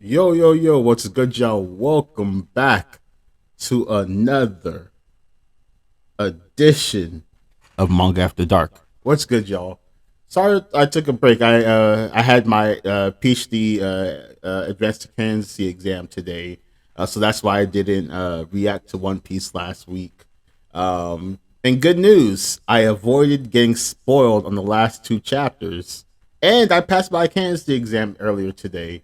Yo, yo, yo, what's good, y'all? Welcome back to another edition of Manga After Dark. What's good, y'all? Sorry I took a break. I had my PhD advanced candidacy exam today, so that's why I didn't react to One Piece last week. And good news, I avoided getting spoiled on the last two chapters, and I passed my candidacy exam earlier today.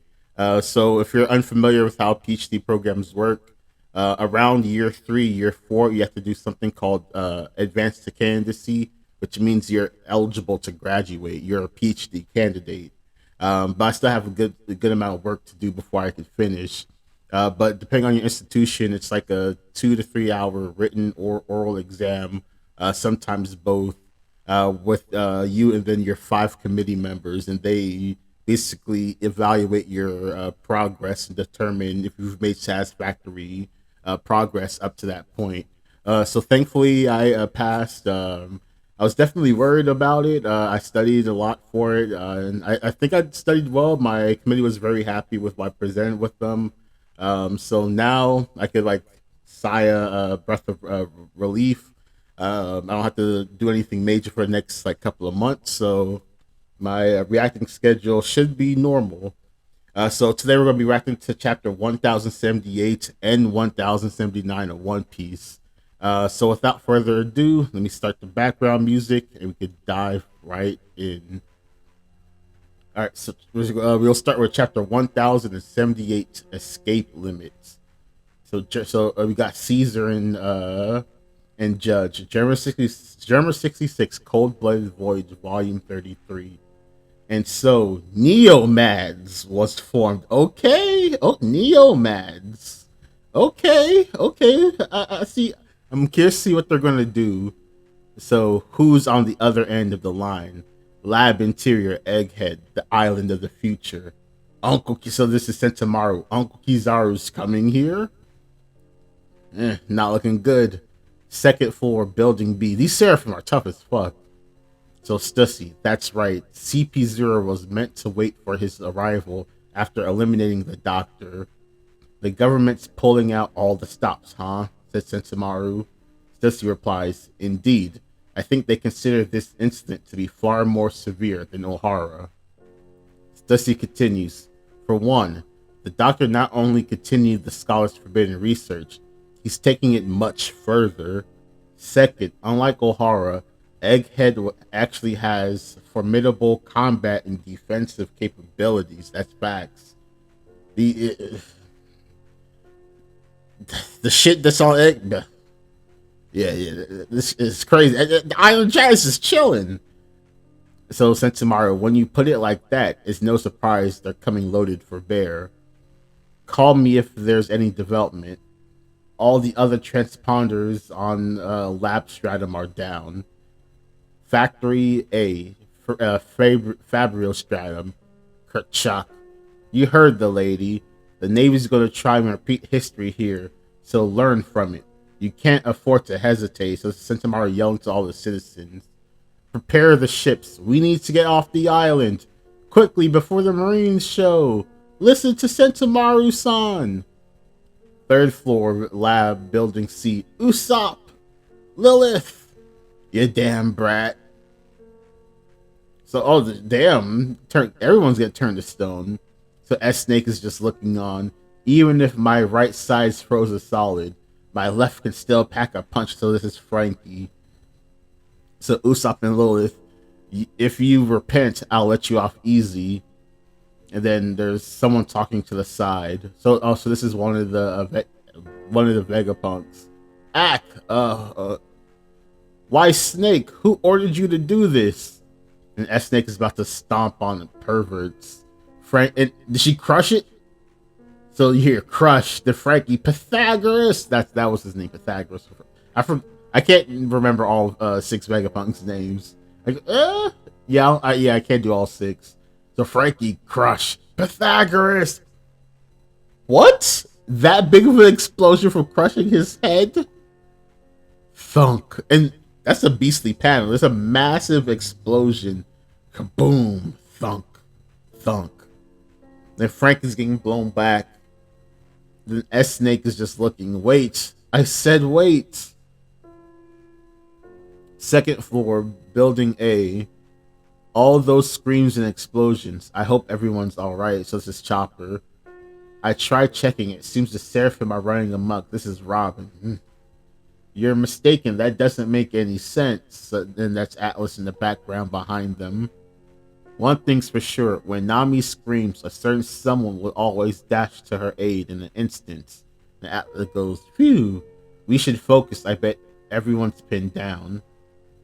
So if you're unfamiliar with how PhD programs work, around year three, year four, you have to do something called advanced to candidacy, which means you're eligible to graduate. You're a PhD candidate. But I still have a good amount of work to do before I can finish. But depending on your institution, it's like a 2 to 3 hour written or oral exam, sometimes both, with you and then your five committee members, and they basically evaluate your progress and determine if you've made satisfactory progress up to that point. So thankfully, I passed. I was definitely worried about it. I studied a lot for it, and I think I studied well. My committee was very happy with what I presented with them. So now I could like sigh a breath of relief. I don't have to do anything major for the next like couple of months. So my reacting schedule should be normal. So today we're going to be reacting to chapter 1078 and 1079 of One Piece. So without further ado, let me start the background music and we could dive right in. All right, so we'll start with chapter 1078, Escape Limits. So we got Caesar and Judge. German 66, Cold Blooded Voyage, Volume 33. And so Neomads was formed. Okay, oh Neomads. Okay. I see. I'm curious to see what they're gonna do. So who's on the other end of the line? Lab Interior, Egghead, the island of the future. So this is Sentomaru. Uncle Kizaru's coming here. Not looking good. Second floor, Building B. These Seraphim are tough as fuck. So Stussy, that's right. CP0 was meant to wait for his arrival after eliminating the doctor. The government's pulling out all the stops, huh? Said Sentomaru. Stussy replies, indeed. I think they consider this incident to be far more severe than O'Hara. Stussy continues, for one, the doctor not only continued the scholar's forbidden research, he's taking it much further. Second, unlike O'Hara, Egghead actually has formidable combat and defensive capabilities. That's facts. The shit that's on Egg, yeah, this is crazy. The Island Jazz is chilling. So Sentomaru, when you put it like that, it's no surprise they're coming loaded for bear. Call me if there's any development. All the other transponders on Lab Stratum are down. Factory A, Fabrio Stratum, Kerchak. You heard the lady. The Navy's going to try and repeat history here, so learn from it. You can't afford to hesitate, so Sentomaru yelling to all the citizens. Prepare the ships. We need to get off the island. Quickly, before the Marines show. Listen to Sentomaru-san. Third floor, lab, building C. Usopp! Lilith! You damn brat. So, oh, damn. Everyone's gonna turn to stone. So S-Snake is just looking on. Even if my right side's frozen solid, my left can still pack a punch, so this is Frankie. So Usopp and Lilith, if you repent, I'll let you off easy. And then there's someone talking to the side. So, so this is one of the Vegapunks. Ack, why Snake? Who ordered you to do this? And S Snake is about to stomp on the perverts. Did she crush it? So you hear crush the Frankie Pythagoras. That was his name, Pythagoras. I can't remember all 6 Vegapunks names. Like, I can't do all 6. So Frankie crush Pythagoras. What? That big of an explosion from crushing his head? Thunk. And that's a beastly panel. There's a massive explosion. Kaboom. Thunk. Thunk. Then Frank is getting blown back. Then S Snake is just looking. Wait. I said wait. Second floor, building A. All those screams and explosions. I hope everyone's alright. So this is Chopper. I tried checking it. Seems the Seraphim are running amok. This is Robin. You're mistaken. That doesn't make any sense. Then that's Atlas in the background behind them. One thing's for sure. When Nami screams, a certain someone will always dash to her aid in an instant. And Atlas goes, phew. We should focus. I bet everyone's pinned down.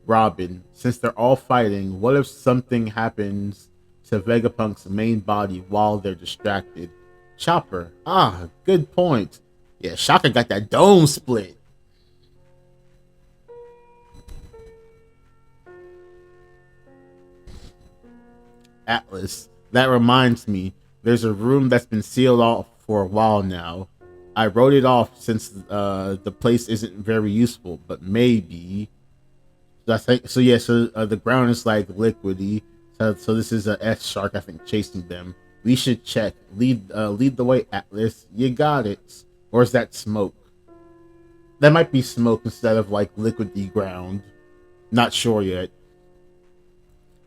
Robin, since they're all fighting, what if something happens to Vegapunk's main body while they're distracted? Chopper, good point. Yeah, Shaka got that dome split. Atlas, that reminds me, there's a room that's been sealed off for a while now. I wrote it off since the place isn't very useful, but maybe. I think so. Yeah. So the ground is like liquidy. So this is a S shark, I think, chasing them. We should check. Lead the way, Atlas. You got it. Or is that smoke? That might be smoke instead of like liquidy ground. Not sure yet.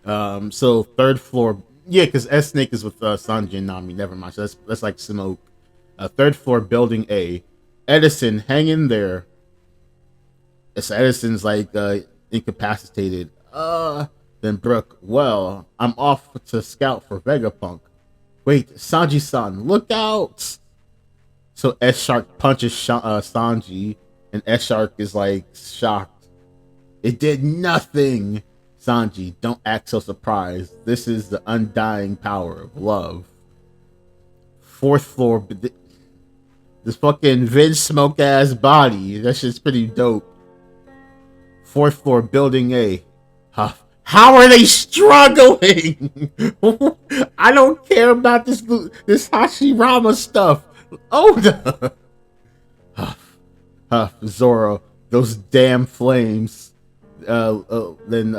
So third floor. Yeah, because S Snake is with Sanji and Nami. Never mind. So that's like smoke. Third floor, building A. Edison, hang in there. So Edison's like incapacitated. Then Brooke, well, I'm off to scout for Vegapunk. Wait, Sanji-san, look out! So S-Shark punches Sanji, and S-Shark is like shocked. It did nothing! Sanji, don't act so surprised. This is the undying power of love. Fourth floor, this fucking Vince Smoke ass body. That shit's pretty dope. Fourth floor, building A. How are they struggling? I don't care about this Hashirama stuff. Oh, Zoro, those damn flames. Then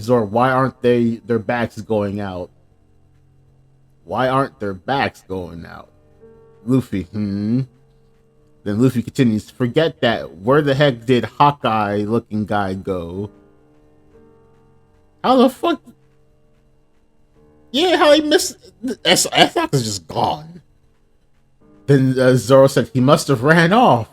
Zoro, why aren't their backs going out? Why aren't their backs going out? Luffy, Then Luffy continues, forget that. Where the heck did Hawkeye-looking guy go? How the fuck? Yeah, how he missed? F is just gone. Then Zoro said he must have ran off.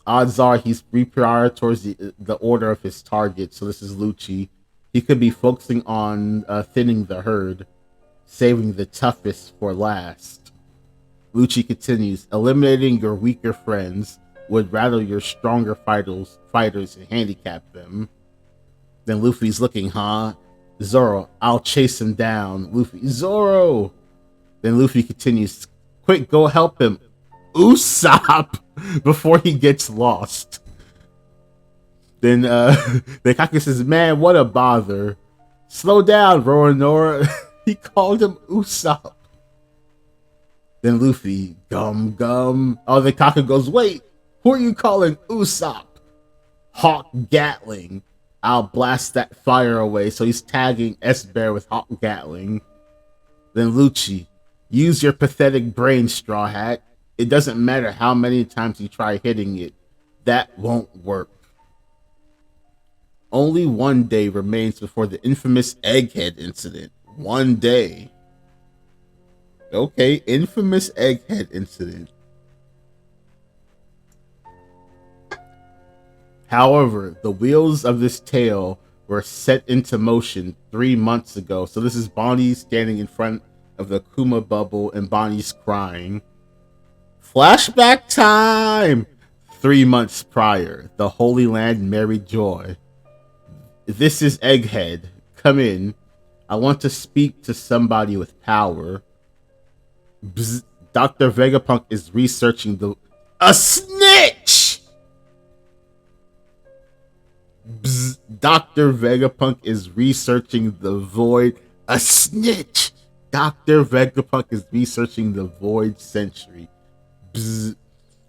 Odds are he's reprioritized the order of his target. So this is Lucci. He could be focusing on thinning the herd, saving the toughest for last. Lucci continues, eliminating your weaker friends would rather your stronger fighters handicap them. Then Luffy's looking, Zoro, I'll chase him down. Luffy, Zoro! Then Luffy continues, quick, go help him. Usopp! Before he gets lost. Then the Kakashi says, man, what a bother. Slow down, Roronoa. He called him Usopp. Then Luffy, gum. Oh, the Kaka goes, wait, who are you calling Usopp? Hawk Gatling. I'll blast that fire away. So he's tagging S-Bear with Hawk Gatling. Then Lucci, use your pathetic brain, Straw Hat. It doesn't matter how many times you try hitting it. That won't work. Only one day remains before the infamous Egghead incident. One day. Okay, infamous Egghead incident. However, the wheels of this tale were set into motion 3 months ago. So this is Bonnie standing in front of the Kuma bubble and Bonnie's crying. Flashback time! 3 months prior, the Holy Land married Joy. This is Egghead. Come in. I want to speak to somebody with power. Bzz, Dr. Vegapunk is researching a snitch! Bzz, Dr. Vegapunk is researching the void. A snitch! Dr. Vegapunk is researching the void century. Bzz.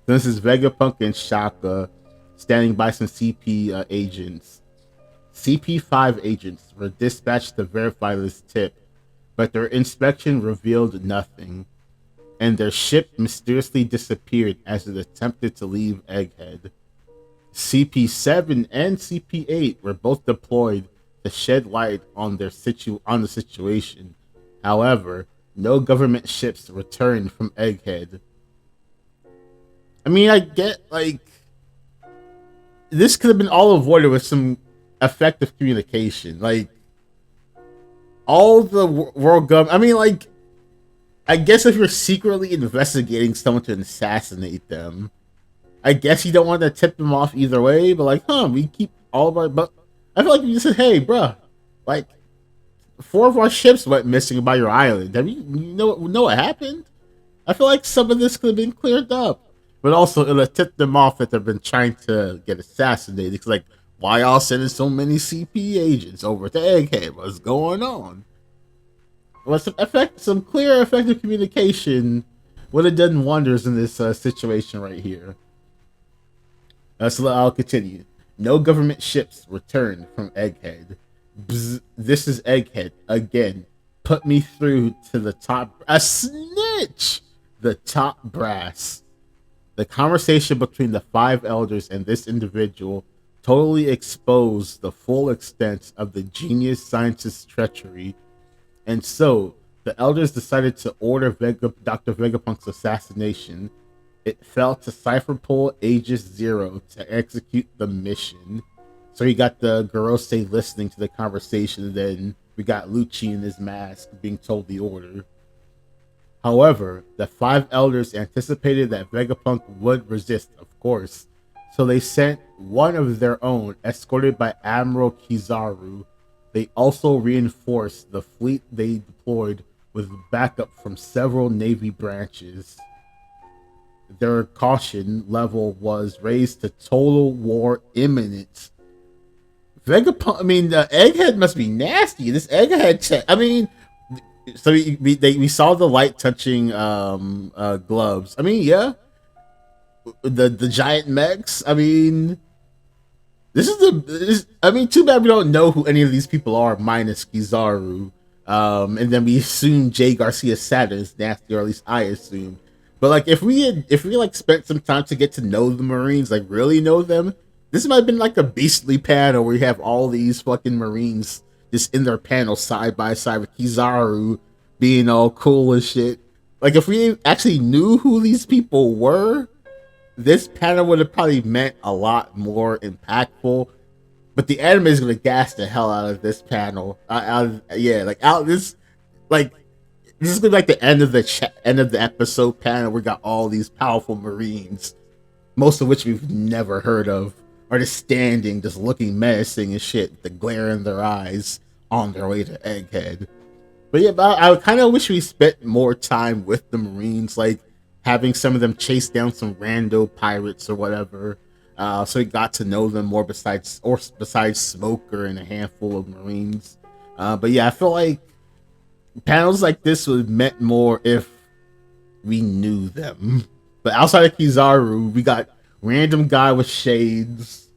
This is Vegapunk and Shaka standing by some CP agents. CP5 agents were dispatched to verify this tip. but their inspection revealed nothing, and their ship mysteriously disappeared as it attempted to leave Egghead. CP-7 and CP-8 were both deployed to shed light on the situation. However, no government ships returned from Egghead. I mean, I get, like, this could have been all avoided with some effective communication. Like, all the world government, I mean, like, I guess if you're secretly investigating someone to assassinate them, I guess you don't want to tip them off either way, but like, we keep all of our, but I feel like you just said, hey, bruh, like, 4 of our ships went missing by your island. Have you know what happened? I feel like some of this could have been cleared up, but also it'll tip them off that they've been trying to get assassinated. It's like, why y'all sending so many CP agents over to Egghead? What's going on? Well, some clear, effective communication would have done wonders in this situation right here. So I'll continue. No government ships returned from Egghead. Bzz, this is Egghead again. Put me through to the top. A snitch! The top brass. The conversation between the 5 elders and this individual totally exposed the full extent of the genius scientist's treachery. And so, the elders decided to order Dr. Vegapunk's assassination. It fell to Cypherpole Aegis Zero to execute the mission. So you got the Gorosei listening to the conversation, and then we got Lucci in his mask being told the order. However, the 5 elders anticipated that Vegapunk would resist, of course, so they sent one of their own, escorted by Admiral Kizaru. They also reinforced the fleet they deployed with backup from several Navy branches. Their caution level was raised to total war imminent. Vegapunk, I mean, the Egghead must be nasty. This Egghead check, I mean, so we saw the light touching gloves. I mean, yeah, the giant mechs. I mean, I mean, too bad we don't know who any of these people are, minus Kizaru. And then we assume Jay Garcia Saturn is nasty, or at least I assume. But like, if we like spent some time to get to know the Marines, like really know them, this might have been like a beastly panel where you have all these fucking Marines just in their panel side by side with Kizaru being all cool and shit. Like, if we actually knew who these people were, this panel would have probably meant a lot more impactful. But the anime is gonna gas the hell out of this panel. This is gonna be like the end of the episode panel. We got all these powerful Marines, most of which we've never heard of, are just standing, just looking menacing and shit, with the glare in their eyes, on their way to Egghead. But yeah, I kind of wish we spent more time with the Marines, like having some of them chase down some rando pirates or whatever, so we got to know them more besides Smoker and a handful of Marines. But yeah, I feel like panels like this would have meant more if we knew them. But outside of Kizaru, we got random guy with shades.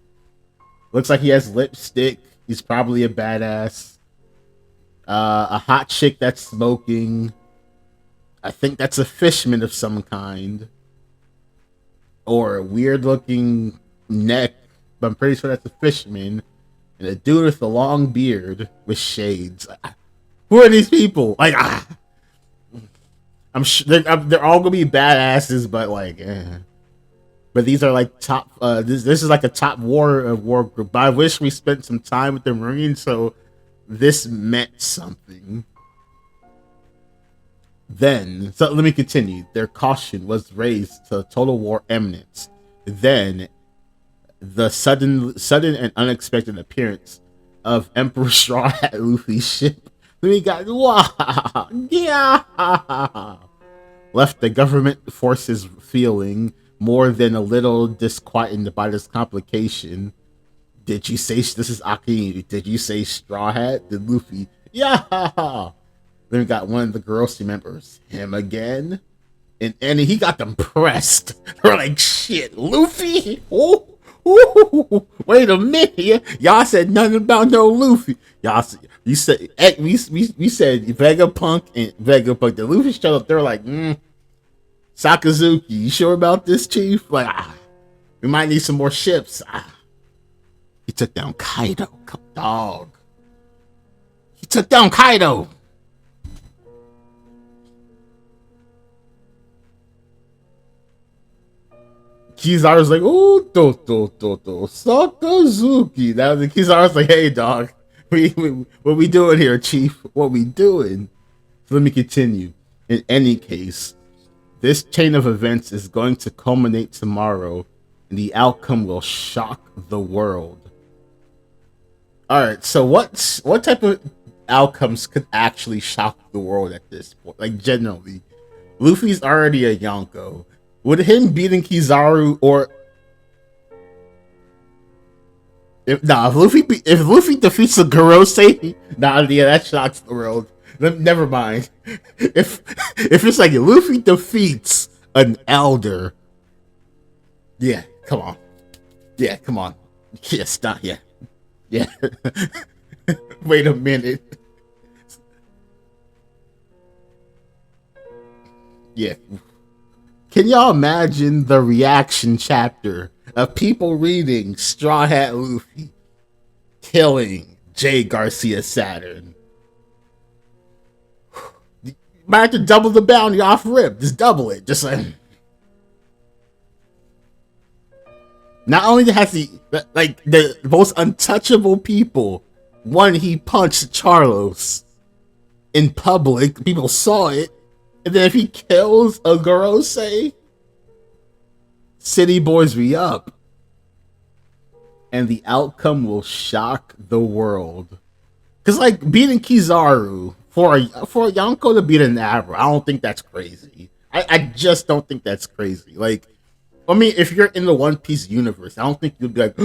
Looks like he has lipstick. He's probably a badass. A hot chick that's smoking. I think that's a fishman of some kind. Or a weird looking neck, but I'm pretty sure that's a fishman. And a dude with a long beard with shades. Who are these people? Like, I'm sure they're all gonna be badasses, but like, But these are like top. This is like a top war group. But I wish we spent some time with the Marines, so this meant something. Then, so let me continue. Their caution was raised to total war imminence. Then, the sudden and unexpected appearance of Emperor Straw Hat Luffy's ship. We got left the government forces feeling more than a little disquieted by this complication. Did you say this is Aki? Did you say Straw Hat? Did Luffy? Yeah. Then we got one of the Gorosei members, him again, and he got them pressed. They're like, shit, Luffy? Oh, wait a minute, y'all said nothing about no Luffy. Y'all said, You said we said Vegapunk and Vegapunk. The Luffy showed up. They're like, Sakazuki, you sure about this, Chief? Like, we might need some more ships. He took down Kaido, dog. He took down Kaido. Kizaru's like, oh, Sakazuki. That was Kizaru's like, hey, dog, what we doing here, Chief? What we doing? So let me continue. In any case, this chain of events is going to culminate tomorrow, and the outcome will shock the world. All right, so what type of outcomes could actually shock the world at this point? Like, generally, Luffy's already a Yonko. Would him beating Kizaru or if Luffy defeats the Gorosei, that shocks the world. Never mind. If it's like Luffy defeats an elder, yeah, come on. Yeah, come on. Yeah, stop. Yeah. Wait a minute. Yeah. Can y'all imagine the reaction chapter of people reading Straw Hat Luffy killing Jay Garcia Saturn? You might have to double the bounty off rip. Just double it. Just like. Not only has he, like, the most untouchable people, one, he punched Charlos in public, people saw it, and then if he kills a Gorosei, city boys re-up. And the outcome will shock the world. Because, like, beating Kizaru, for a Yonko to beat an Abra, I don't think that's crazy. I just don't think that's crazy. Like, I mean, if you're in the One Piece universe, I don't think you'd be like,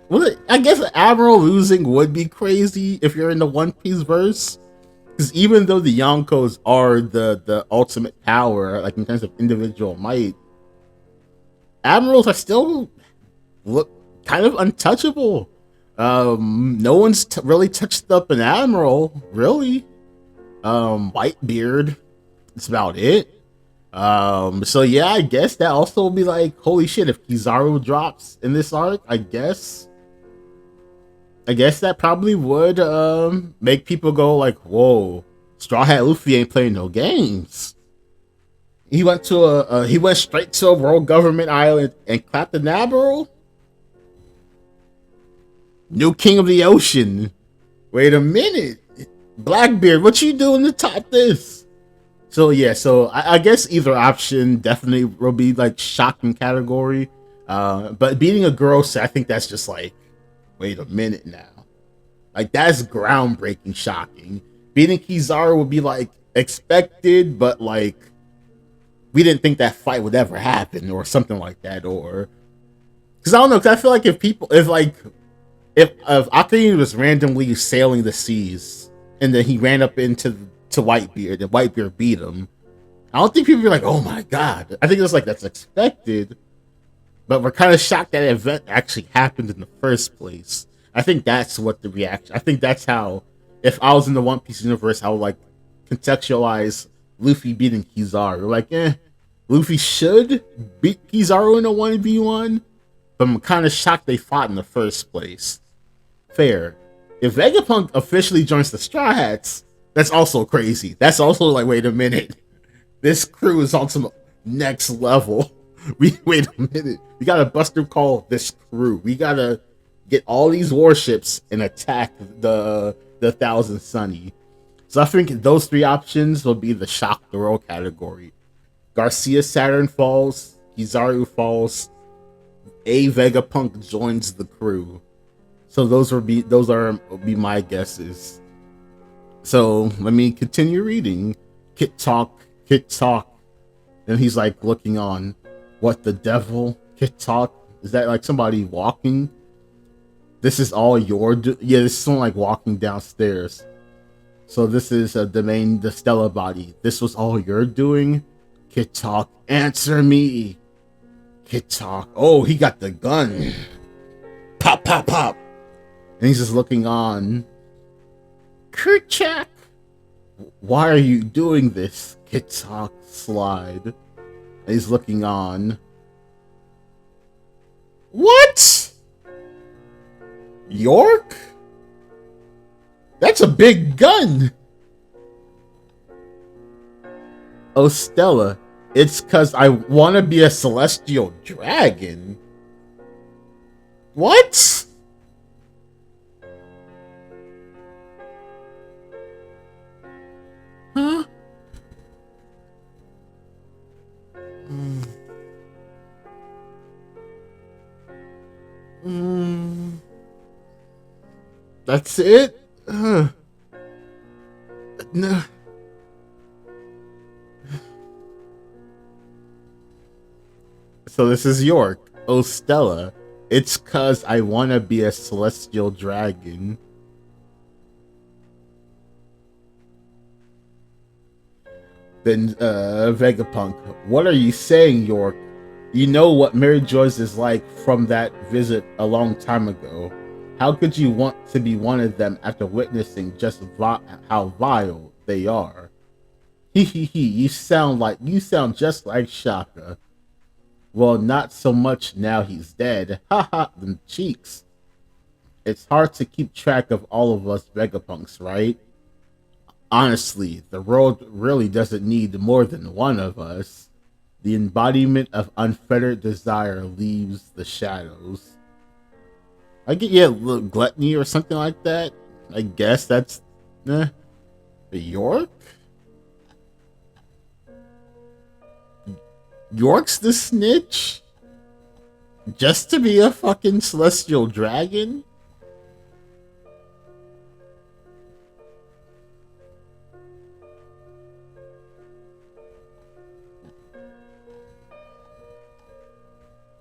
well, I guess Admiral losing would be crazy if you're in the One Piece verse. Because even though the Yonkos are the ultimate power, like in terms of individual might, Admirals are still kind of untouchable. No one's really touched up an Admiral, really. Whitebeard, that's about it. So yeah, I guess that also will be like, holy shit, if Kizaru drops in this arc, I guess that probably would make people go like, whoa, Straw Hat Luffy ain't playing no games. He went straight to a world government island and clapped the Admiral. New king of the ocean. Wait a minute, Blackbeard, what you doing to top this? So yeah, so I guess either option definitely will be like shocking category. But beating a Gorosei, I think that's just like, wait a minute now. Like, that's groundbreaking shocking. Beating Kizaru would be like expected, but like we didn't think that fight would ever happen or something like that. Or because I don't know, because I feel like if Akane was randomly sailing the seas and then he ran up to Whitebeard and Whitebeard beat him, I don't think people are like, oh my god. I think it's like that's expected, but we're kind of shocked that event actually happened in the first place. I think that's what the reaction. I think that's how, if I was in the One Piece universe, I would like contextualize Luffy beating Kizaru. Like, Luffy should beat Kizaru in a 1v1, but I'm kind of shocked they fought in the first place. Fair. If Vegapunk officially joins the Straw Hats, that's also crazy. That's also like, wait a minute, this crew is on some next level. Wait a minute, we gotta Buster Call this crew. We gotta get all these warships and attack the Thousand Sunny. So I think those three options will be the shock the world category. Garcia Saturn falls, Kizaru falls, Vegapunk joins the crew. So those will be my guesses. So let me continue reading. Kit talk. And he's like looking on. What the devil? Kit talk? Is that like somebody walking? This is all your yeah, this is someone like walking downstairs. So this is the Stella body. This was all you're doing? Kit talk. Answer me. Kit talk. Oh, he got the gun. Pop, pop, pop. And he's just looking on. Kerchak! Why are you doing this? Kitzhawk slide. And he's looking on. What? York? That's a big gun! Oh, Stella, it's cause I wanna be a celestial dragon. What? Huh? That's it? No. So this is York. Oh, Stella, it's cause I wanna be a celestial dragon. Then, Vegapunk, what are you saying, York? You know what Mary Joyce is like from that visit a long time ago. How could you want to be one of them after witnessing just how vile they are? Hee hee hee, you sound just like Shaka. Well, not so much now he's dead. Ha ha, them cheeks. It's hard to keep track of all of us Vegapunks, right? Honestly, the world really doesn't need more than one of us. The embodiment of unfettered desire leaves the shadows. I get gluttony or something like that. I guess that's York? York's the snitch? Just to be a fucking celestial dragon?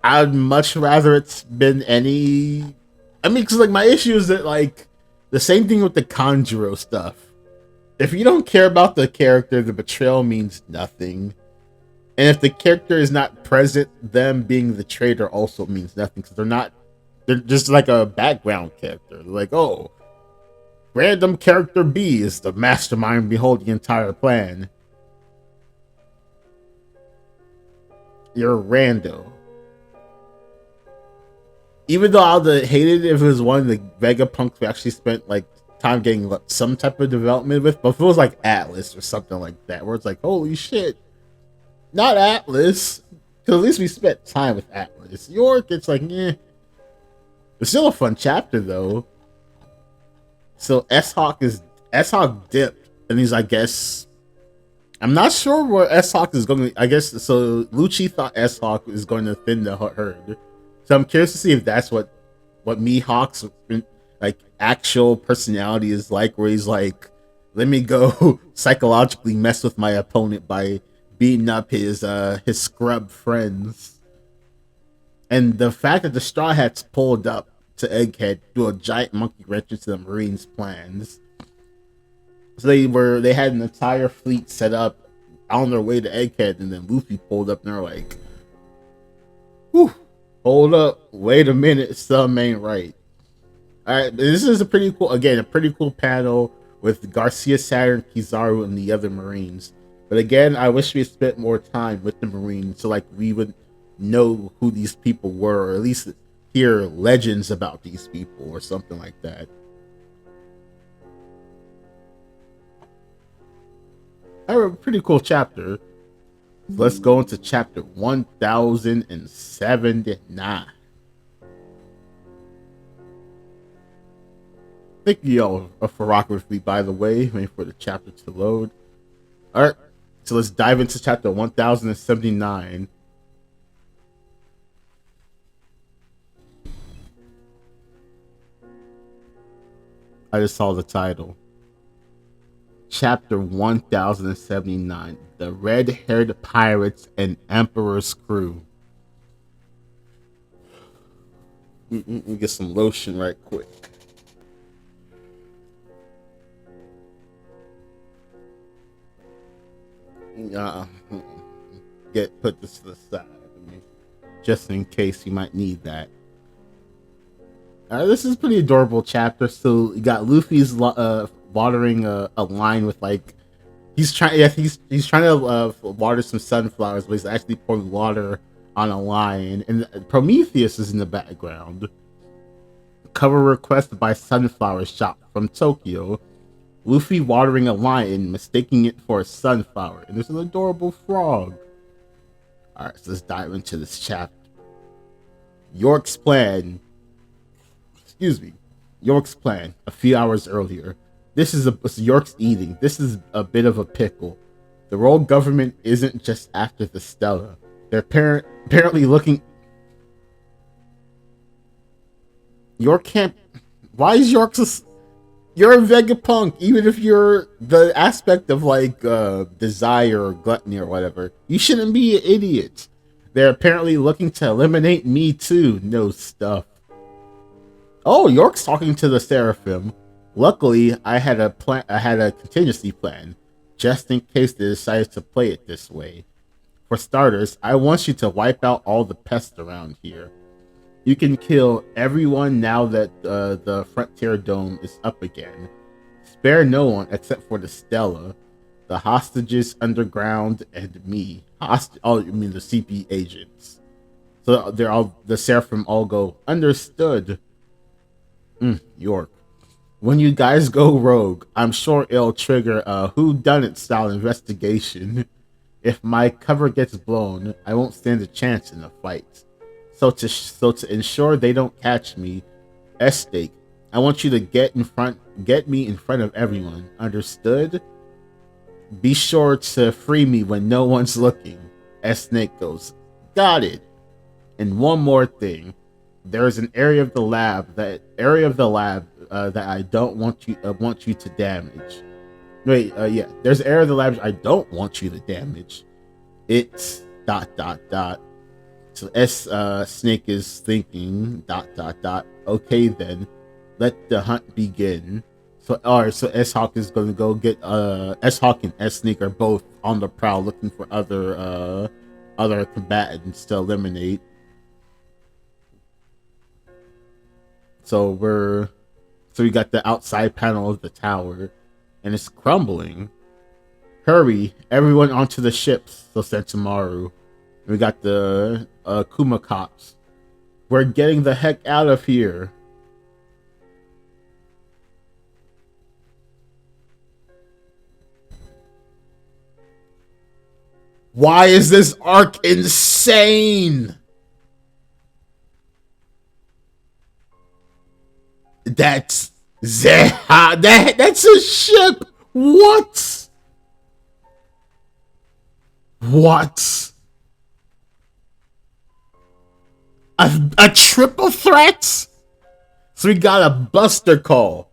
I'd much rather it's been any. I mean, because like my issue is that like the same thing with the Conjuro stuff. If you don't care about the character, the betrayal means nothing. And if the character is not present, them being the traitor also means nothing because they're not. They're just like a background character. They're like, oh, random character B is the mastermind behind the entire plan. You're rando. Even though I would have hated if it was one of the Vegapunks we actually spent like time getting some type of development with, but if it was like Atlas or something like that, where it's like, holy shit, not Atlas, because at least we spent time with Atlas. York, it's like, it's still a fun chapter though. So S-Hawk dipped, and he's, I guess, I'm not sure where S-Hawk is going. I guess so. Lucci thought S-Hawk is going to thin the herd. So I'm curious to see if that's what Mihawk's like actual personality is like, where he's like, let me go psychologically mess with my opponent by beating up his scrub friends. And the fact that the Straw Hats pulled up to Egghead threw a giant monkey wrench into the Marines' plans. So they had an entire fleet set up on their way to Egghead, and then Luffy pulled up and they're like, whew. Hold up, wait a minute, something ain't right. Alright, this is a pretty cool panel with Garcia, Saturn, Kizaru, and the other Marines. But again, I wish we had spent more time with the Marines so like we would know who these people were, or at least hear legends about these people or something like that. A pretty cool chapter. Let's go into chapter 1079. Thank you all for rocking with me, by the way. Waiting for the chapter to load. Alright, so let's dive into chapter 1079. I just saw the title. Chapter 1079, The Red-Haired Pirates and Emperor's Crew. Let me get some lotion right quick. Put this to the side, just in case you might need that. This is a pretty adorable chapter. So you got Luffy's watering a line with like he's trying. Yeah, he's trying to water some sunflowers, but he's actually pouring water on a line. And Prometheus is in the background. Cover request by Sunflower Shop from Tokyo. Luffy watering a lion, mistaking it for a sunflower, and there's an adorable frog. All right, so let's dive into this chapter. York's plan. Excuse me. York's plan. A few hours earlier. York's eating. This is a bit of a pickle. The world government isn't just after the Stella. They're apparently looking. York can't. Why is York? You're a Vegapunk, even if you're the aspect of like desire or gluttony or whatever. You shouldn't be an idiot. They're apparently looking to eliminate me too. No stuff. Oh, York's talking to the Seraphim. Luckily, I had a contingency plan, just in case they decided to play it this way. For starters, I want you to wipe out all the pests around here. You can kill everyone now that the Frontier Dome is up again. Spare no one except for the Stella, the hostages underground, and me. Oh, you mean the CP agents. So the Seraphim all go, understood. York. When you guys go rogue, I'm sure it'll trigger a whodunit style investigation. If my cover gets blown, I won't stand a chance in a fight. So to ensure they don't catch me, S-Stake, I want you to get me in front of everyone. Understood? Be sure to free me when no one's looking. S-Snake goes, got it. And one more thing. There's an area of the lab that I don't want you to damage. Wait, yeah. There's an area of the lab I don't want you to damage. It's ... So Snake is thinking ... Okay then, let the hunt begin. So alright, so S-Hawk is gonna go get S-Hawk and S-Snake are both on the prowl looking for other combatants to eliminate. So we got the outside panel of the tower, and it's crumbling. Hurry, everyone onto the ships, so said Tamaru. We got the Kuma cops. We're getting the heck out of here. Why is this arc insane? That's Zeha. That's a ship. What? What? A triple threat? So we got a Buster Call,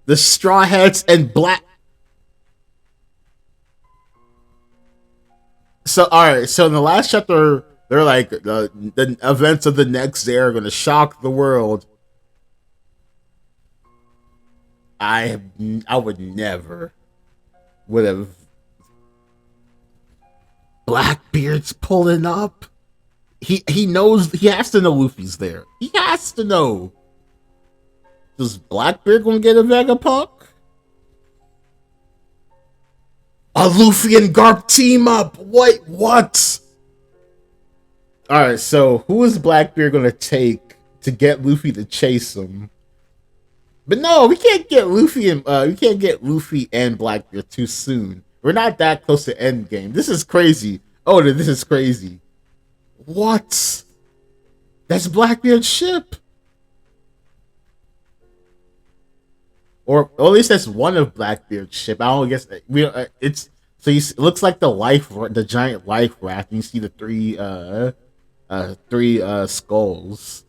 the Straw Hats, and Black. So alright, so in the last chapter, they're like the events of the next day are gonna shock the world. I would never would have. Blackbeard's pulling up. He knows, he has to know Luffy's there. He has to know. Does Blackbeard gonna get a Vegapunk? A Luffy and Garp team up. Wait, what? Alright, so who is Blackbeard gonna take to get Luffy to chase him? But no, we can't get Luffy and Blackbeard too soon. We're not that close to endgame. This is crazy. Oh, this is crazy. What? That's Blackbeard's ship. Or at least that's one of Blackbeard's ship. I don't guess it's so it looks like the giant life raft. And you see the three skulls.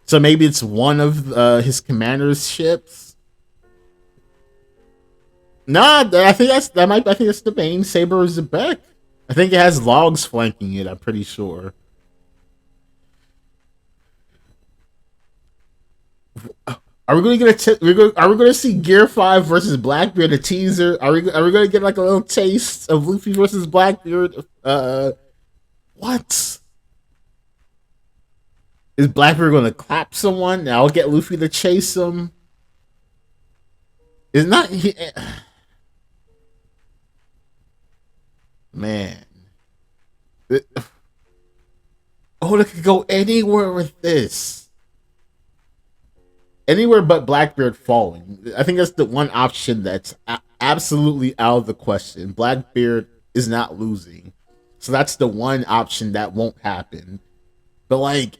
So maybe it's one of his commander's ships. Nah, I think that's the main Saber Zebek. I think it has logs flanking it. I'm pretty sure. Are we going to see Gear 5 versus Blackbeard, a teaser? Are we going to get like a little taste of Luffy versus Blackbeard? What? Is Blackbeard gonna clap someone? Now I'll get Luffy to chase him. It's not. Man. Oda could go anywhere with this. Anywhere but Blackbeard falling. I think that's the one option that's absolutely out of the question. Blackbeard is not losing. So that's the one option that won't happen. But like,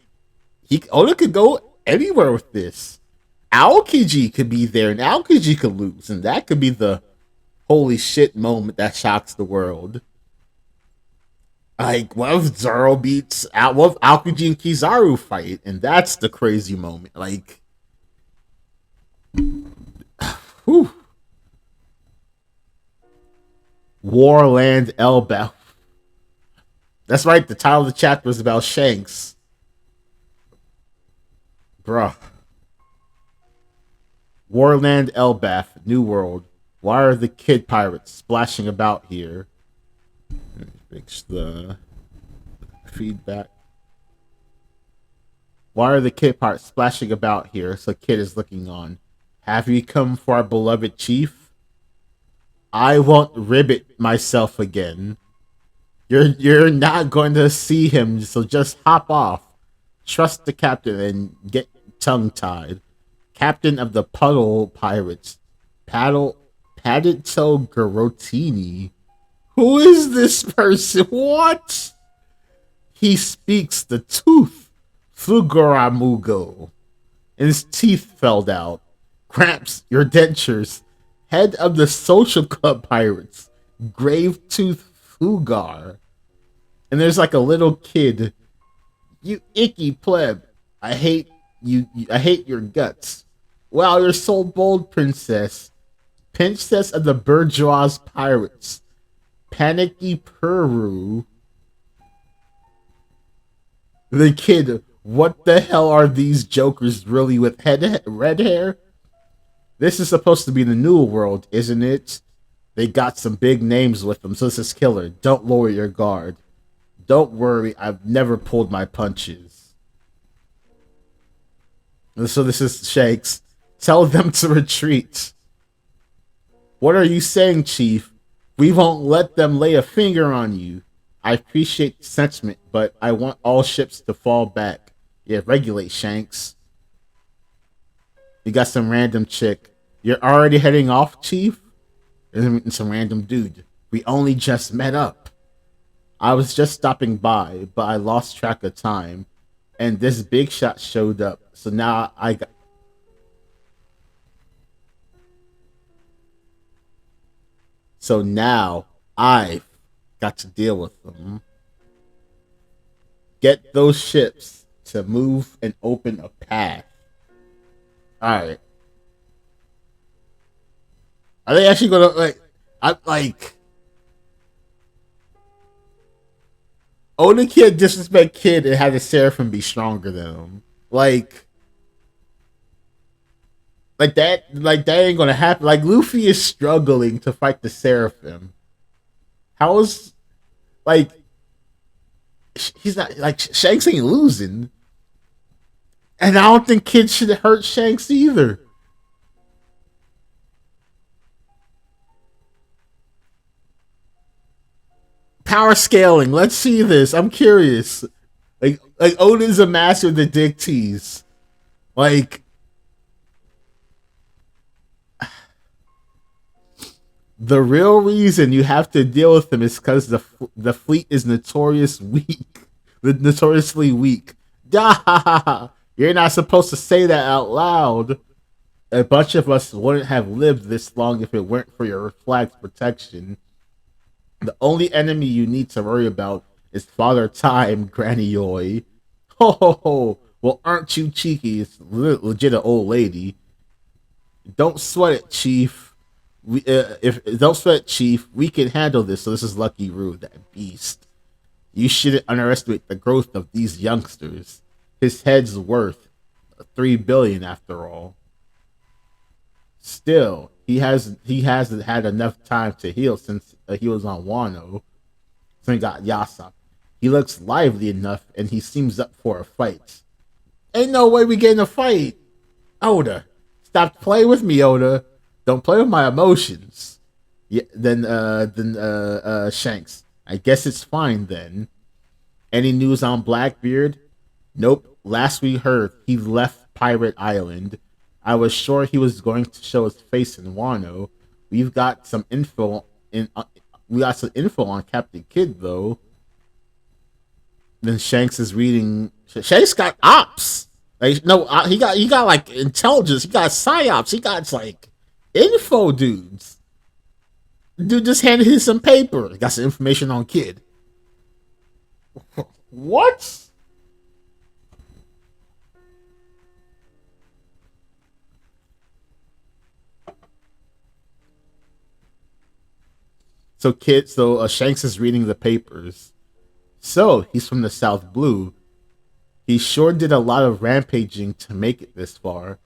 Oda could go anywhere with this. Aokiji could be there and Aokiji could lose. And that could be the holy shit moment that shocks the world. Like, what if Zoro beats out? What if Aokiji and Kizaru fight? And that's the crazy moment. Like, whew. Warland Elbaf. That's right, the title of the chapter is about Shanks. Bruh. Warland Elbaf, New World. Why are the kid pirates splashing about here? Fix the feedback. Why are the kid pirates splashing about here? So Kid is looking on. Have you come for our beloved chief? I won't ribbit myself again. You're not going to see him, so just hop off. Trust the captain and get tongue-tied. Captain of the Puddle Pirates, Paddito Garotini. Who is this person? What? He speaks the tooth. Fugaramugo. And his teeth fell out. Cramps, your dentures. Head of the Social Club Pirates. Grave Tooth Fugar. And there's like a little kid. You icky pleb. I hate you. I hate your guts. Wow, you're so bold, princess. Princess of the Bourgeois Pirates. Panicky Peru. The kid, what the hell are these jokers really with red hair? This is supposed to be the new world, isn't it? They got some big names with them, so this is killer. Don't lower your guard. Don't worry, I've never pulled my punches. And so this is Shanks. Tell them to retreat. What are you saying, Chief? We won't let them lay a finger on you. I appreciate the sentiment, but I want all ships to fall back. Yeah, regulate, Shanks. You got some random chick. You're already heading off, Chief? And some random dude. We only just met up. I was just stopping by, but I lost track of time. And this big shot showed up. So now I got... So now I've got to deal with them. Get those ships to move and open a path. Alright. Are they actually gonna Oda can't disrespect Kid and have the Seraphim be stronger than him. Like that ain't gonna happen. Like, Luffy is struggling to fight the Seraphim. How is, like, he's not, like, Shanks ain't losing. And I don't think Kid should hurt Shanks either. Power scaling. Let's see this. I'm curious. Like Oda's a master of the dick tease. Like, the real reason you have to deal with him is because the fleet is notoriously weak. You're not supposed to say that out loud. A bunch of us wouldn't have lived this long if it weren't for your flag's protection. The only enemy you need to worry about is Father Time, Granny Oi. Ho ho ho! Well, aren't you cheeky? It's legit an old lady. Don't sweat it, Chief. Don't sweat it, Chief. We can handle this. So this is Lucky Roo, that beast. You shouldn't underestimate the growth of these youngsters. His head's worth $3 billion after all. Still, he hasn't had enough time to heal since he was on Wano. So he got Yasop. He looks lively enough, and he seems up for a fight. Ain't no way we get in a fight. Oda, stop playing with me, Oda. Don't play with my emotions. Yeah, then Shanks. I guess it's fine then. Any news on Blackbeard? Nope. Last we heard, he left Pirate Island. I was sure he was going to show his face in Wano. We've got some info in. We got some info on Captain Kidd though. Then Shanks is reading. Shanks got ops. Like no, he got like intelligence. He got psyops. He got like info dudes. Dude just handed him some paper. He got some information on Kidd. What? So Shanks is reading the papers. So he's from the South Blue. He sure did a lot of rampaging to make it this far.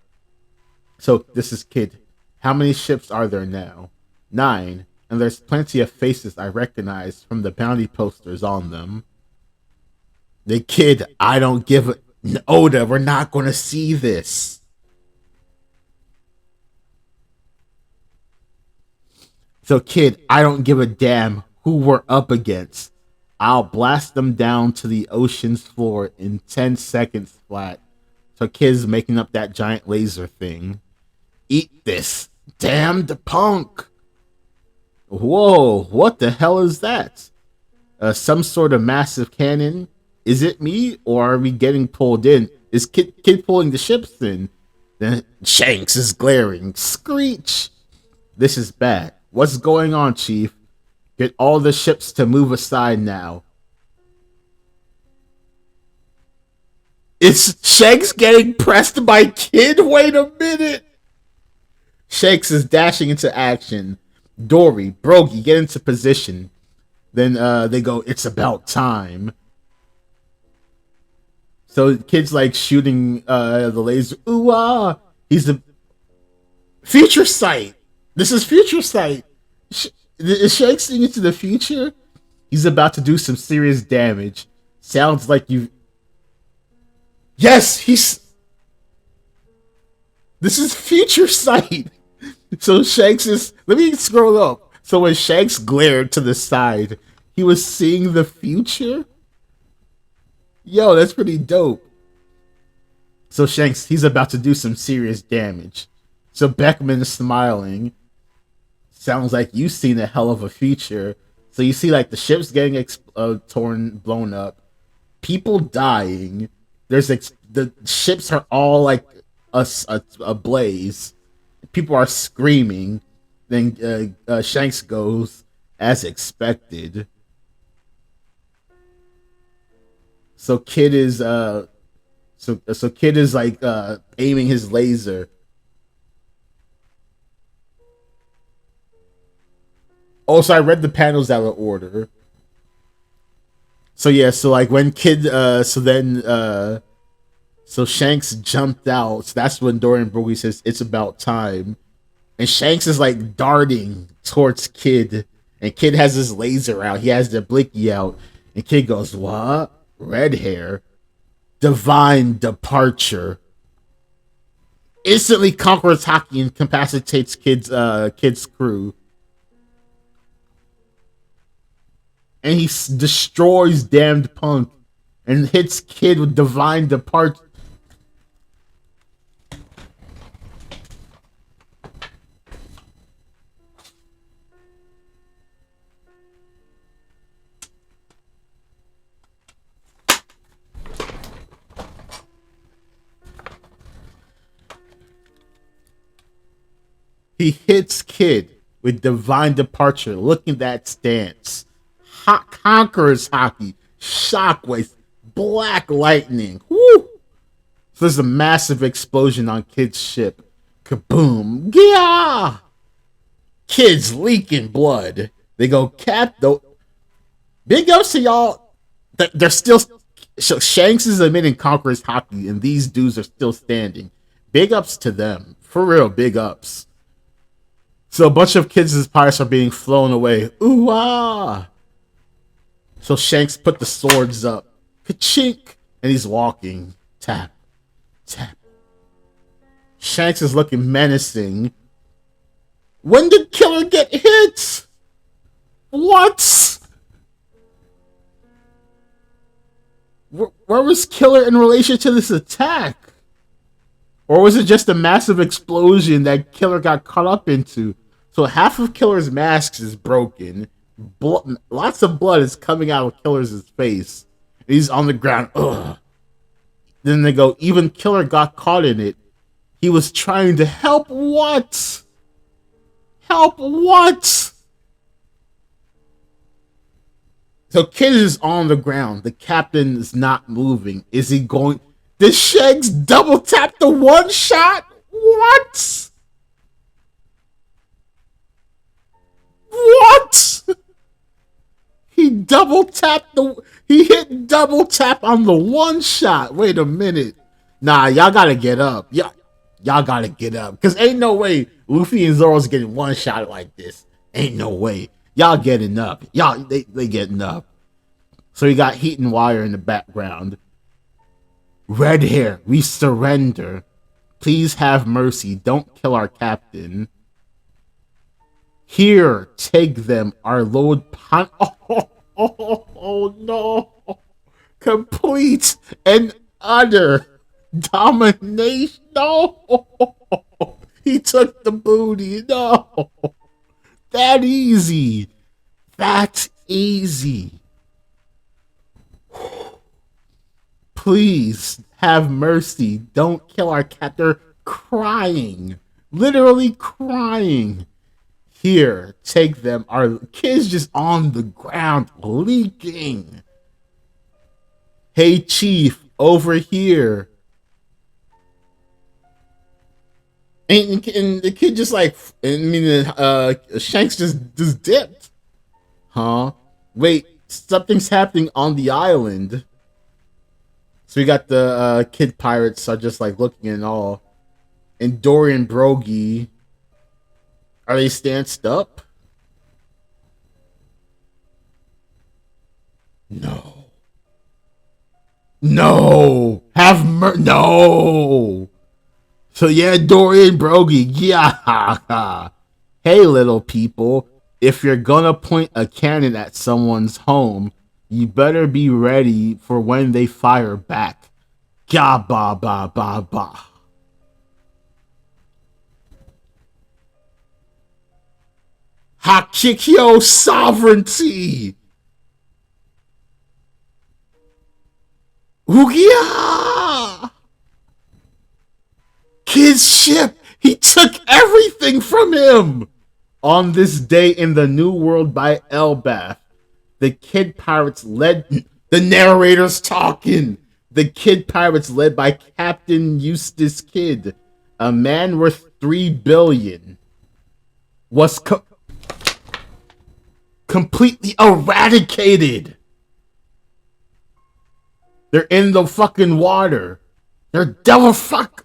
So this is Kidd. How many ships are there now? 9, and there's plenty of faces I recognize from the bounty posters on them. The Kidd, I don't give a... Oda, we're not going to see this. So Kidd, I don't give a damn who we're up against. I'll blast them down to the ocean's floor in 10 seconds flat. So Kidd's making up that giant laser thing. Eat this, damned punk. Whoa, what the hell is that? Some sort of massive cannon? Is it me, or are we getting pulled in? Is Kidd pulling the ships in? Then Shanks is glaring. Screech! This is bad. What's going on, Chief? Get all the ships to move aside now. Is Shanks getting pressed by Kidd? Wait a minute. Shanks is dashing into action. Dory, Brogy, get into position. Then they go, it's about time. So Kidd's like shooting the laser. Ooh, ah. He's the future sight. This is future sight. Is Shanks seeing into the future? He's about to do some serious damage. Sounds like you. Yes, he's. This is future sight. So Shanks is. Let me scroll up. So when Shanks glared to the side, he was seeing the future. Yo, that's pretty dope. So Shanks, he's about to do some serious damage. So Beckman is smiling. Sounds like you've seen a hell of a future. So you see like the ships getting blown up, people dying. The ships are all like a blaze. People are screaming. Then Shanks goes as expected. So Kidd is so Kidd is like aiming his laser. Oh, so I read the panels out of order. So yeah, so like when Kidd, so Shanks jumped out. So that's when Dorian Broglie says it's about time, and Shanks is like darting towards Kidd, and Kidd has his laser out. He has the blicky out, and Kidd goes, "What? Red hair? Divine departure." Instantly conquers Haki and incapacitates Kidd's crew. And he destroys damned punk and hits Kidd with divine departure. He hits Kidd with divine departure. Look at that stance. Conquerors Haki, shockwaves, black lightning. Woo! So there's a massive explosion on Kidd's ship. Kaboom! Gya! Kidd's leaking blood. They go, though. Big ups to y'all. They're still. Shanks is admitting Conquerors Haki, and these dudes are still standing. Big ups to them. For real, big ups. So a bunch of kids' pirates are being flown away. Ooh ah! So Shanks put the swords up. Ka-chink! And he's walking. Tap. tap. Shanks is looking menacing. When did Killer get hit? What? Where was Killer in relation to this attack? Or was it just a massive explosion that Killer got caught up into? So half of Killer's mask is broken. Lots of blood is coming out of Killer's face. He's on the ground. Ugh. Then they go, even Killer got caught in it. He was trying to help what? Help what? So Kid is on the ground. The captain is not moving. Is he going? Did Shanks double tap the one shot? What? What? He double tapped the. He hit double tap on the one shot. Wait a minute. Nah, y'all gotta get up. Y'all gotta get up. Cause ain't no way Luffy and Zoro's getting one shot like this. Ain't no way. Y'all getting up. They getting up. So you got Heat and Wire in the background. Red Hair, we surrender. Please have mercy. Don't kill our captain. Here, take them. Our Lord oh no. Complete and utter domination. No. He took the booty. No. That easy. That's easy. Please have mercy. Don't kill our cat. They're crying. Literally crying. Here, take them. Our kid's just on the ground, leaking. Hey, Chief, over here. And the kid just like, Shanks just dipped. Huh? Wait, something's happening on the island. So we got the kid pirates are just like looking in awe. And Dory and Brogy, are they stanced up? No. No. No. So yeah, Dory and Brogy, yeah. Hey, little people, if you're gonna point a cannon at someone's home, you better be ready for when they fire back. Ga ba ba ba ba. Hakikyo sovereignty. Ugia. Kid's ship. He took everything from him. On this day in the New World by Elbath, the Kid Pirates led... The narrator's talking. The Kid Pirates led by Captain Eustace Kidd, a man worth 3 billion, was completely eradicated. They're in the fucking water. They're devil fuck.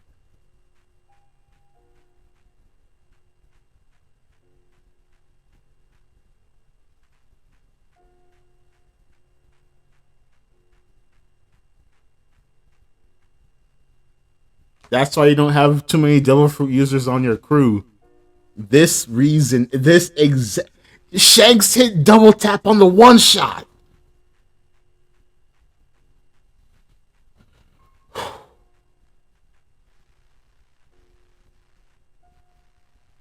That's why you don't have too many devil fruit users on your crew. This reason, Shanks hit double tap on the one shot.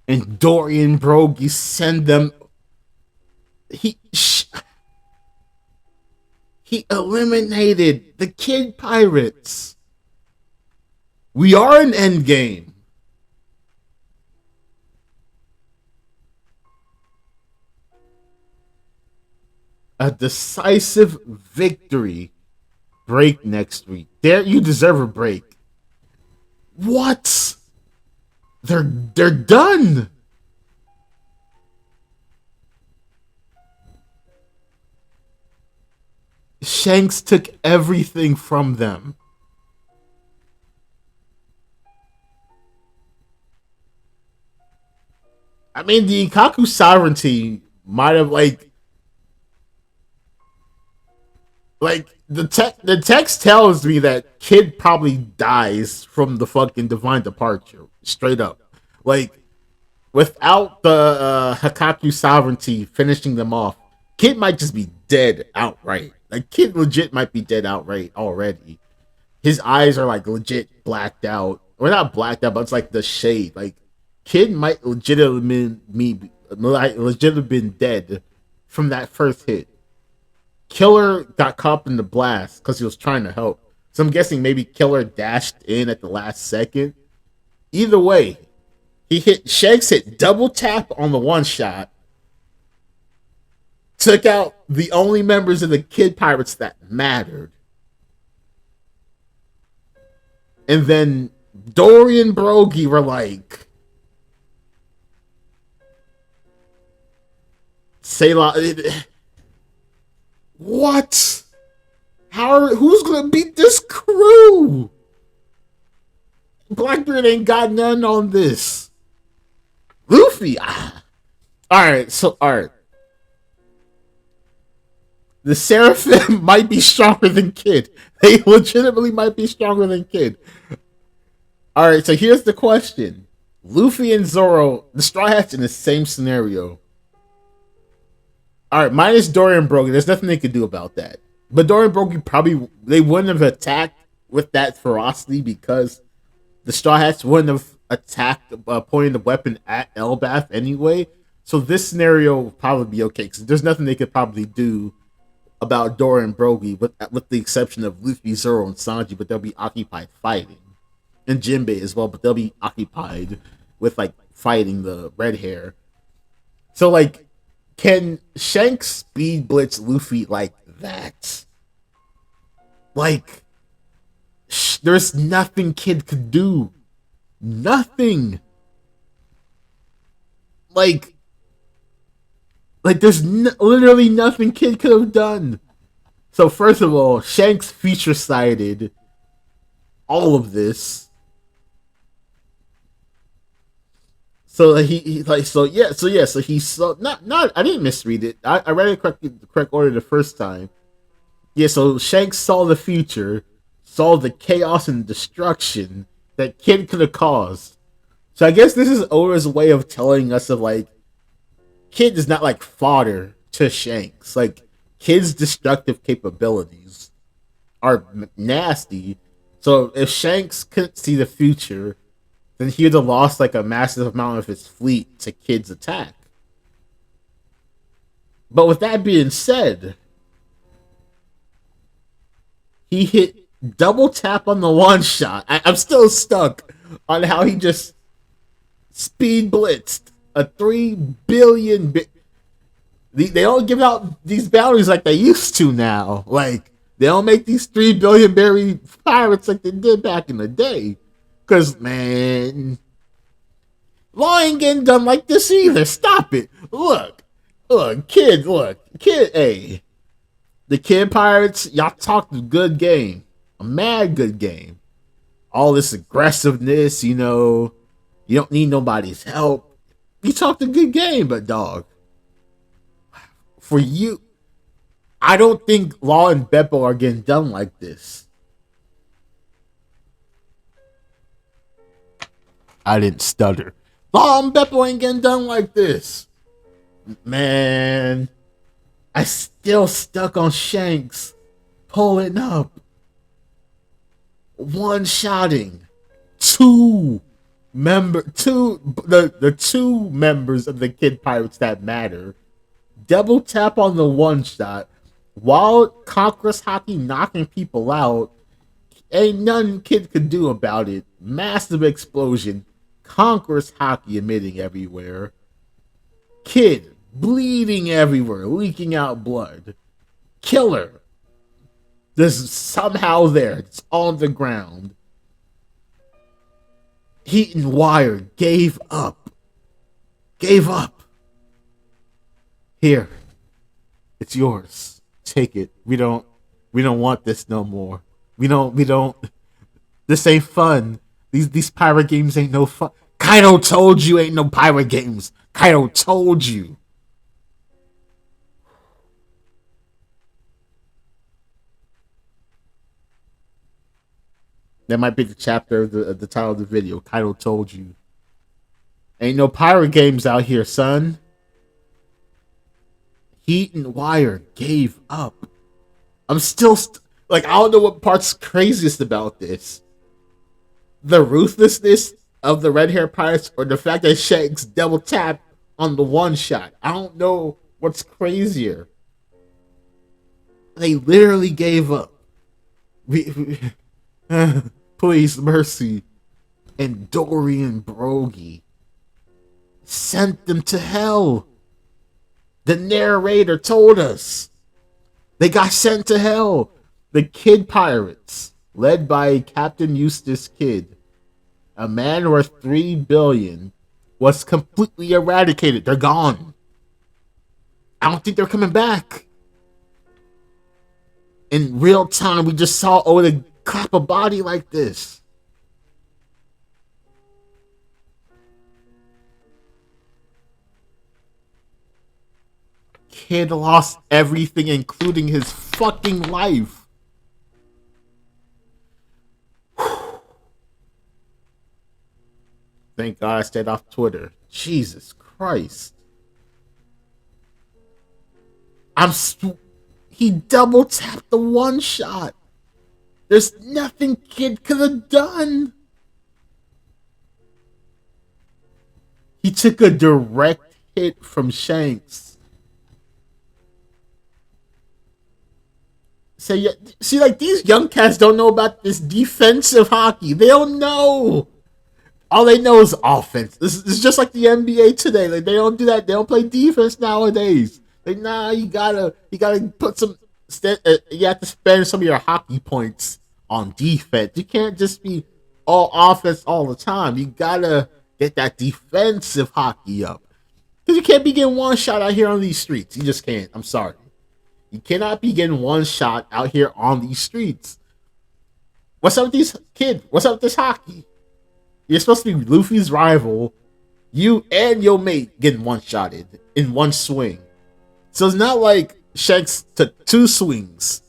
And Dorian Brogy send them. He eliminated the Kid Pirates. We are in endgame. A decisive victory. Break next week. There, you deserve a break. What? They're done. Shanks took everything from them. I mean, the Ikaku sovereignty might have like Like the text tells me that Kid probably dies from the fucking divine departure. Straight up. Like without the Hakaku sovereignty finishing them off, Kid might just be dead outright. Like Kid legit might be dead outright already. His eyes are like legit blacked out. Or not blacked out, but it's like the shade. Like Kid might legitimately been dead from that first hit. Killer got caught in the blast because he was trying to help. So I'm guessing maybe Killer dashed in at the last second. Either way, Shanks hit double tap on the one shot, took out the only members of the Kid Pirates that mattered. And then Dory and Brogy were like, say what? Who's gonna beat this crew? Blackbeard ain't got none on this. Luffy. Alright. The Seraphim might be stronger than Kid. They legitimately might be stronger than Kid. Alright, so here's the question. Luffy and Zoro, the Straw Hats in the same scenario. Alright, minus Dory and Brogy, there's nothing they could do about that. But Dory and Brogy they wouldn't have attacked with that ferocity because the Straw Hats wouldn't have attacked, pointing the weapon at Elbaf anyway. So this scenario will probably be okay because there's nothing they could probably do about Dory and Brogy, with the exception of Luffy, Zoro, and Sanji, but they'll be occupied fighting. And Jinbei as well, but they'll be occupied with, like, fighting the red hair. So, like, can Shanks speed blitz Luffy like that? Like, there's nothing Kid could do. Nothing. Like there's literally nothing Kid could have done. So first of all, Shanks feature cited all of this. So he not I didn't misread it. I read it the correct order the first time. Yeah, so Shanks saw the future, saw the chaos and destruction that Kid could have caused. So I guess this is Oda's way of telling us of like Kid is not like fodder to Shanks. Like Kid's destructive capabilities are nasty. So if Shanks couldn't see the future, then he would have lost like a massive amount of his fleet to Kid's attack. But with that being said, he hit double tap on the one shot. I'm still stuck on how he just speed blitzed a 3 billion. They don't give out these bounties like they used to now. Like they don't make these 3 billion berry pirates like they did back in the day. Cause man, law ain't getting done like this either. Stop it. Look, kid. Hey, the Kid Pirates, y'all talked a good game, a mad good game. All this aggressiveness, you know, you don't need nobody's help. You talked a good game, but dog, for you, I don't think Law and Beppo are getting done like this. I didn't stutter. Law and Beppo ain't getting done like this. Man, I still stuck on Shanks pulling up, one-shotting the two members of the Kid Pirates that matter. Double tap on the one shot while Conqueror's Hockey knocking people out. Ain't nothing Kid could do about it. Massive explosion. Conqueror's Hockey emitting everywhere. Kid bleeding everywhere, leaking out blood. Killer just somehow there. It's on the ground. Heat and Wire gave up. Here, it's yours. Take it. We don't want this no more. We don't. This ain't fun. These pirate games ain't no fun. Kaido told you ain't no pirate games. Kaido told you. That might be the chapter of the title of the video. Kaido told you. Ain't no pirate games out here, son. Heat and Wire gave up. I'm still like, I don't know what part's craziest about this. The ruthlessness of the red hair pirates or the fact that Shanks double tap on the one shot. I don't know what's crazier. They literally gave up. Please, mercy. And Dorian Brogy sent them to hell. The narrator told us they got sent to hell. The Kid Pirates, led by Captain Eustace Kidd, a man worth $3 billion, was completely eradicated. They're gone. I don't think they're coming back. In real time, we just saw Oda clap a body like this. Kid lost everything, including his fucking life. Thank God I stayed off Twitter. Jesus Christ. He double tapped the one shot. There's nothing Kid could have done. He took a direct hit from Shanks. So yeah, see, like, these young cats don't know about this defensive hockey. They don't know. All they know is offense. This is just like the NBA today. Like, they don't do that. They don't play defense nowadays. Like, nah, you gotta put some. You have to spend some of your hockey points on defense. You can't just be all offense all the time. You gotta get that defensive hockey up. Because you can't be getting one shot out here on these streets. You just can't. I'm sorry. You cannot be getting one shot out here on these streets. What's up with these kids? What's up with this hockey? You're supposed to be Luffy's rival. You and your mate getting one-shotted in one swing. So it's not like Shanks took 2 swings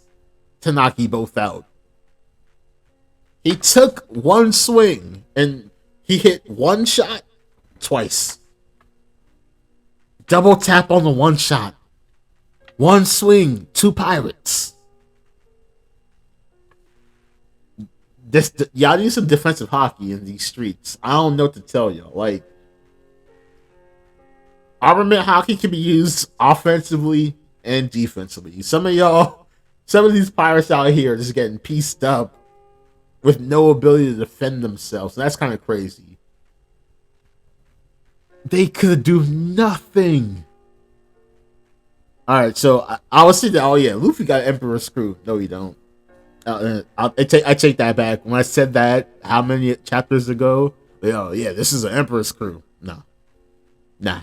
to knock you both out. He took 1 swing and he hit 1 shot twice. Double tap on the 1 shot. 1 swing, 2 pirates. Y'all need some defensive hockey in these streets. I don't know what to tell you. Like, armament hockey can be used offensively and defensively. Some of these pirates out here are just getting pieced up with no ability to defend themselves. And that's kind of crazy. They could do nothing. Alright, so I was thinking, oh yeah, Luffy got Emperor's Screw. No, you don't. I take that back. When I said that, how many chapters ago? Oh yeah, this is an Emperor's Crew. No. Nah.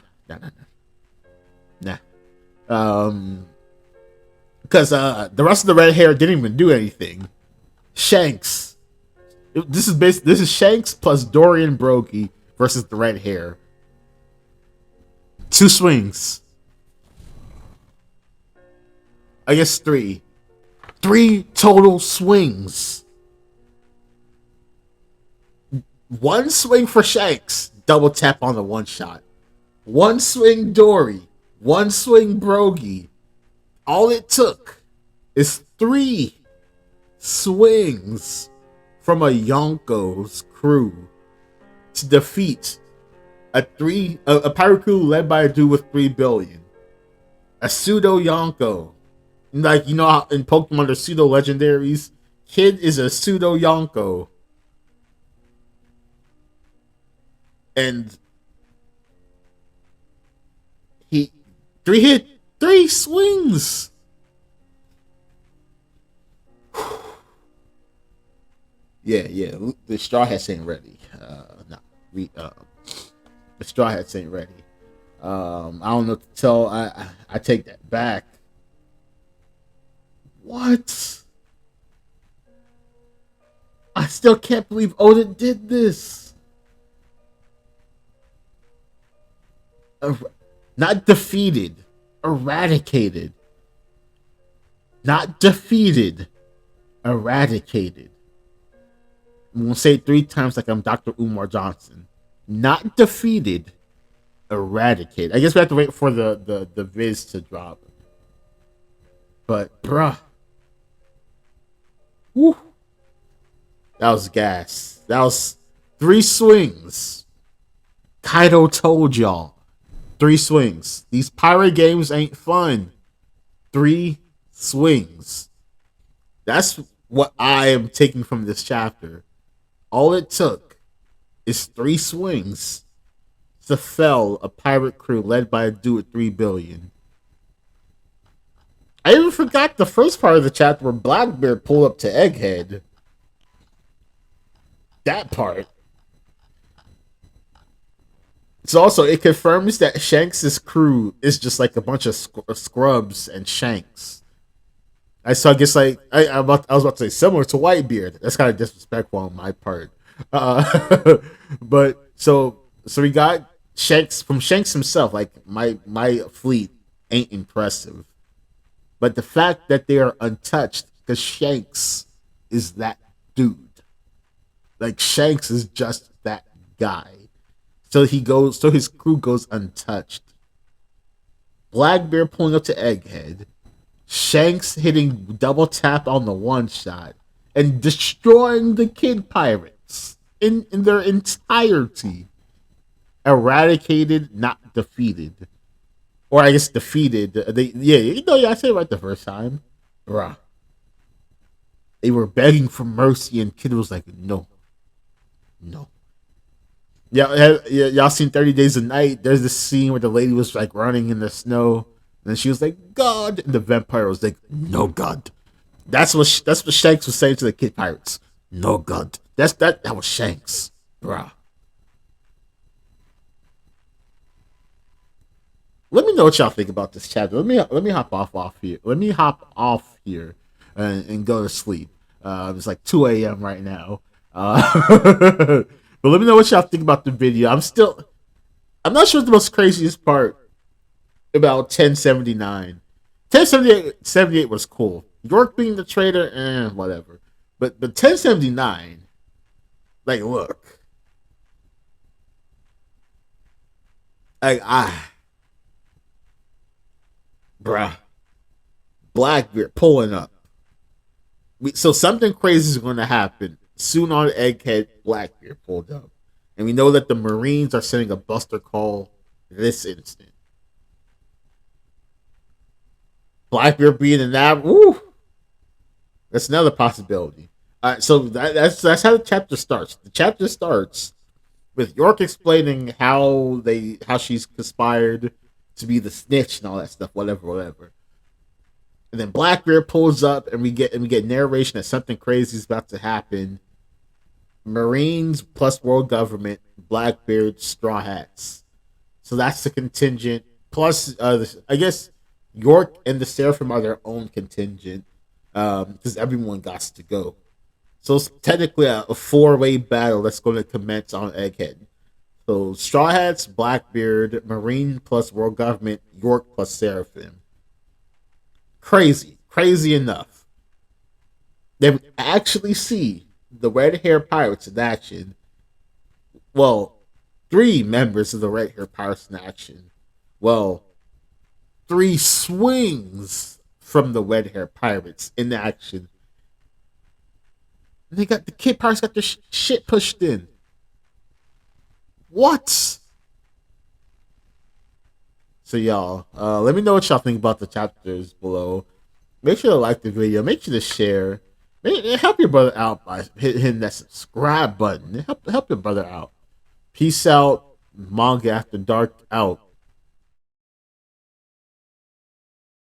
Because the rest of the red hair didn't even do anything. Shanks. This is Shanks plus Dorian Brogy versus the red hair. 2 swings. I guess 3. 3 total swings. 1 swing for Shanks, double tap on the 1 shot. 1 swing Dory, 1 swing Brogy. All it took is 3 swings from a Yonko's crew to defeat a pirate crew led by a dude with $3 billion. A pseudo Yonko. Like, you know how in Pokemon there's pseudo legendaries? Kid is a pseudo Yonko. And he hit 3 swings. Yeah. The Straw Hats ain't ready. The Straw Hats ain't ready. I don't know what to tell. I take that back. What? I still can't believe Oda did this. Not defeated. Eradicated. Not defeated. Eradicated. I'm gonna say it 3 times like I'm Dr. Umar Johnson. Not defeated, eradicated. I guess we have to wait for the viz to drop. But bruh, whew, that was gas. That was 3 swings. Kaido told y'all. 3 swings. These pirate games ain't fun. 3 swings. That's what I am taking from this chapter. All it took is 3 swings to fell a pirate crew led by a dude with 3 billion. I even forgot the first part of the chapter where Blackbeard pulled up to Egghead. That part. So also, it confirms that Shanks' crew is just like a bunch of scrubs and Shanks. I guess like I was about to say similar to Whitebeard. That's kind of disrespectful on my part. But so we got Shanks from Shanks himself. Like my fleet ain't impressive, but the fact that they are untouched because Shanks is that dude. Like Shanks is just that guy. So his crew goes untouched. Blackbeard pulling up to Egghead. Shanks hitting double tap on the one shot and destroying the kid pirates in their entirety. Eradicated, not defeated. Or I guess defeated. I said it right the first time. Bruh. They were begging for mercy and Kid was like, no. Yeah, y'all seen 30 Days a Night? There's this scene where the lady was like running in the snow, and she was like, "God," and the vampire was like, "No God." That's what Shanks was saying to the kid pirates. No God. That was Shanks, bruh. Let me know what y'all think about this chapter. Let me hop off here. Let me hop off here and go to sleep. It's like 2 a.m. right now. But let me know what y'all think about the video. I'm not sure what the most craziest part about 1079. 1078 was cool. York being the traitor, whatever. But 1079, like, look. Like, bruh. Blackbeard pulling up. So something crazy is going to happen. Soon on Egghead, Blackbeard pulled up. And we know that the Marines are sending a buster call this instant. Blackbeard being in that, woo! That's another possibility. So that's how the chapter starts. The chapter starts with York explaining how she's conspired to be the snitch and all that stuff, whatever. And then Blackbeard pulls up and we get narration that something crazy is about to happen. Marines plus world government, Blackbeard, Straw Hats. So that's the contingent. Plus, I guess York and the Seraphim are their own contingent because everyone got to go. So it's technically a 4-way battle that's going to commence on Egghead. So Straw Hats, Blackbeard, Marine plus world government, York plus Seraphim. Crazy enough. They would actually see the red hair pirates in action. Well, 3 members of the red hair pirates in action. Well, 3 swings from the red hair pirates in action. And they got the kid pirates got their shit pushed in. What? So y'all, let me know what y'all think about the chapters below. Make sure to like the video. Make sure to share. Help your brother out by hitting that subscribe button. Help your brother out. Peace out. Manga After Dark out.